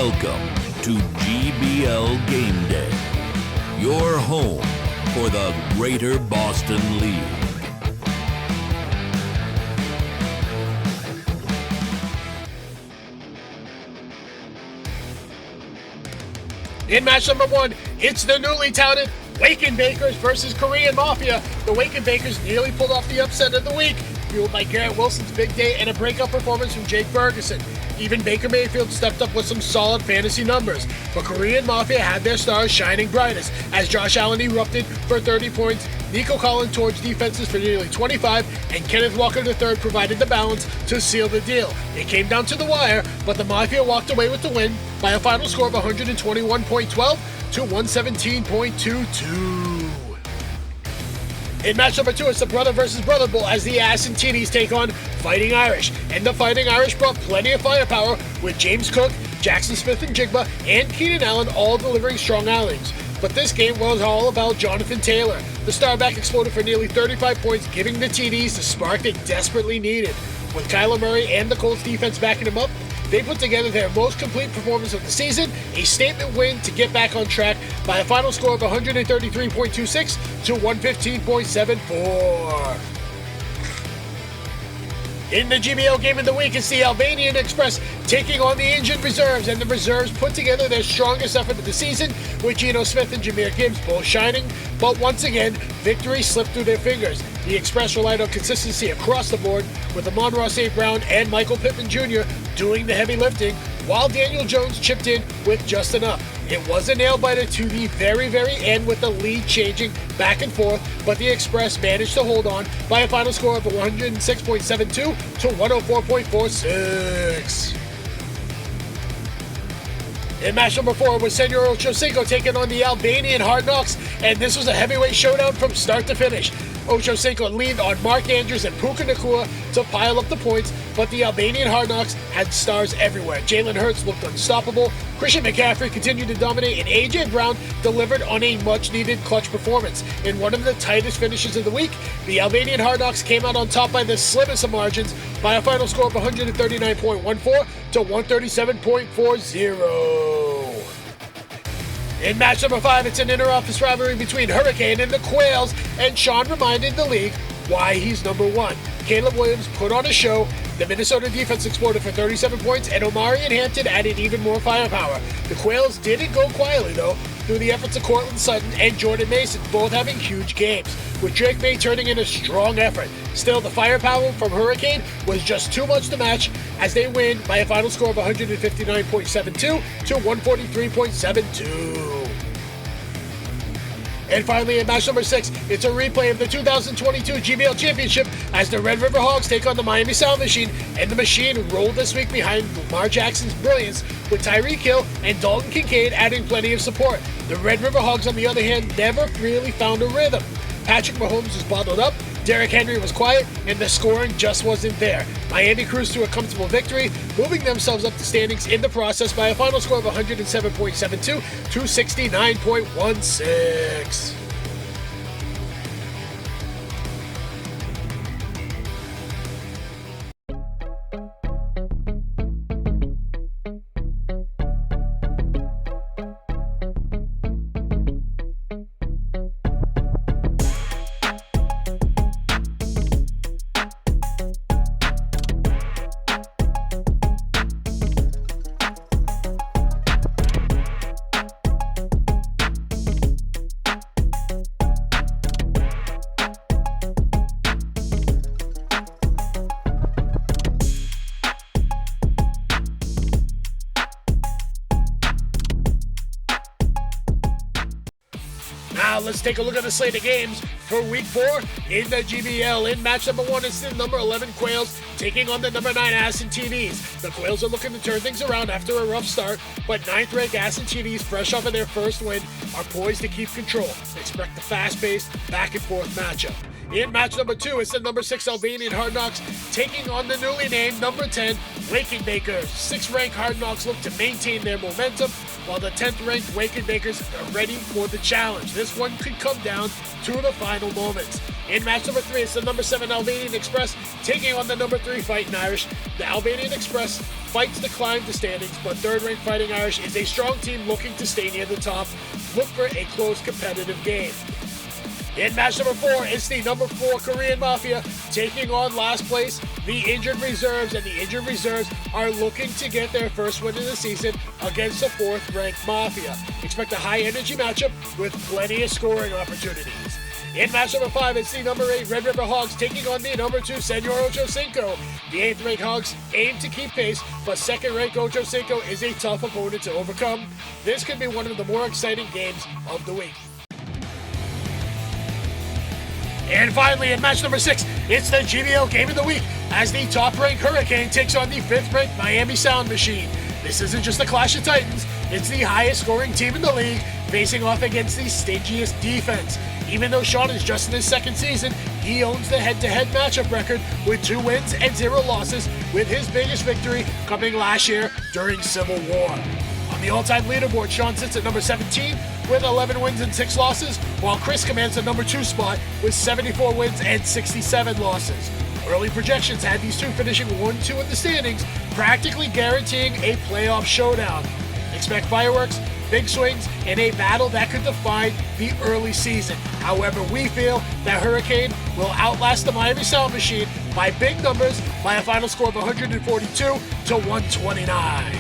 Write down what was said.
Welcome to GBL Game Day, your home for the Greater Boston League. In match number one, it's the newly touted Waken Bakers versus Korean Mafia. The Waken Bakers nearly pulled off the upset of the week, fueled by Garrett Wilson's big day and a breakout performance from Jake Ferguson. Even Baker Mayfield stepped up with some solid fantasy numbers, but Korean Mafia had their stars shining brightest as Josh Allen erupted for 30 points, Nico Collins torched defenses for nearly 25, and Kenneth Walker III provided the balance to seal the deal. It came down to the wire, but the Mafia walked away with the win by a final score of 121.12 to 117.22. In match number two, it's the brother versus brother bowl as the Ass and TDs take on Fighting Irish. And the Fighting Irish brought plenty of firepower with James Cook, Jackson Smith-Njigba, and Keenan Allen all delivering strong outings. But this game was all about Jonathan Taylor. The starback exploded for nearly 35 points, giving the TDs the spark they desperately needed. With Kyler Murray and the Colts defense backing him up, they put together their most complete performance of the season, a statement win to get back on track by a final score of 133.26 to 115.74. In the GBL game of the week, it's the Albanian Express taking on the injured reserves, and the reserves put together their strongest effort of the season with Geno Smith and Jahmyr Gibbs both shining, but once again, victory slipped through their fingers. The Express relied on consistency across the board with Amon-Ra St. Brown and Michael Pittman Jr. doing the heavy lifting, while Daniel Jones chipped in with just enough. It was a nail-biter to the very, very end with the lead changing back and forth, but the Express managed to hold on by a final score of 106.72 to 104.46. In match number four was Senor Ochocinco taking on the Albanian Hard Knocks, and this was a heavyweight showdown from start to finish. Ochocinco leaned on Mark Andrews and Puka Nacua to pile up the points, but the Albanian Hard Knocks had stars everywhere. Jalen Hurts looked unstoppable, Christian McCaffrey continued to dominate, and A.J. Brown delivered on a much-needed clutch performance. In one of the tightest finishes of the week, the Albanian Hard Knocks came out on top by the slimmest of margins by a final score of 139.14 to 137.40. In match number five, it's an inter-office rivalry between Hurricane and the Quails, and Sean reminded the league why he's number one. Caleb Williams put on a show, the Minnesota defense exploded for 37 points, and Omari and Hampton added even more firepower. The Quails didn't go quietly, though, through the efforts of Cortland Sutton and Jordan Mason, both having huge games, with Drake May turning in a strong effort. Still, the firepower from Hurricane was just too much to match as they win by a final score of 159.72 to 143.72. And finally, in match number six, it's a replay of the 2022 GBL Championship as the Red River Hogs take on the Miami Sound Machine, and the Machine rolled this week behind Lamar Jackson's brilliance, with Tyreek Hill and Dalton Kincaid adding plenty of support. The Red River Hogs, on the other hand, never really found a rhythm. Patrick Mahomes was bottled up, Derrick Henry was quiet, and the scoring just wasn't there. Miami cruised to a comfortable victory, moving themselves up the standings in the process by a final score of 107.72 to 69.16. Now let's take a look at the slate of games for Week 4 in the GBL. In match number 1, it's the number 11 Quails taking on the number 9 Ass and TDs. The Quails are looking to turn things around after a rough start, but 9th-ranked Ass and TDs, fresh off of their first win, are poised to keep control. Expect the fast-paced, back-and-forth matchup. In match number 2, it's the number 6 Albanian Hard Knocks taking on the newly named number 10 Waken Bakers. 6th-ranked Hard Knocks look to maintain their momentum, while the 10th-ranked Waken Bakers are ready for the challenge. This one could come down to the final moments. In match number 3, it's the number 7 Albanian Express taking on the number 3 Fighting Irish. The Albanian Express fights to climb the standings, but third-ranked Fighting Irish is a strong team looking to stay near the top. Look for a close, competitive game. In match number 4, it's the number 4 Korean Mafia taking on last place, the Injured Reserves, and the Injured Reserves are looking to get their first win of the season against the 4th-ranked Mafia. Expect a high-energy matchup with plenty of scoring opportunities. In match number 5, it's the number 8 Red River Hogs taking on the number 2 Senor Ocho Cinco. The 8th-ranked Hogs aim to keep pace, but 2nd-ranked Ocho Cinco is a tough opponent to overcome. This could be one of the more exciting games of the week. And finally, in match number 6, it's the GBL Game of the Week as the top-ranked Hurricane takes on the 5th-ranked Miami Sound Machine. This isn't just a clash of titans, it's the highest-scoring team in the league facing off against the stingiest defense. Even though Sean is just in his 2nd season, he owns the head-to-head matchup record with 2 wins and 0 losses, with his biggest victory coming last year during Civil War. On the all-time leaderboard, Sean sits at number 17 with 11 wins and 6 losses, while Chris commands the number 2 spot with 74 wins and 67 losses. Early projections had these two finishing 1-2 in the standings, practically guaranteeing a playoff showdown. Expect fireworks, big swings, and a battle that could define the early season. However, we feel that Hurricane will outlast the Miami Sound Machine by big numbers by a final score of 142 to 129.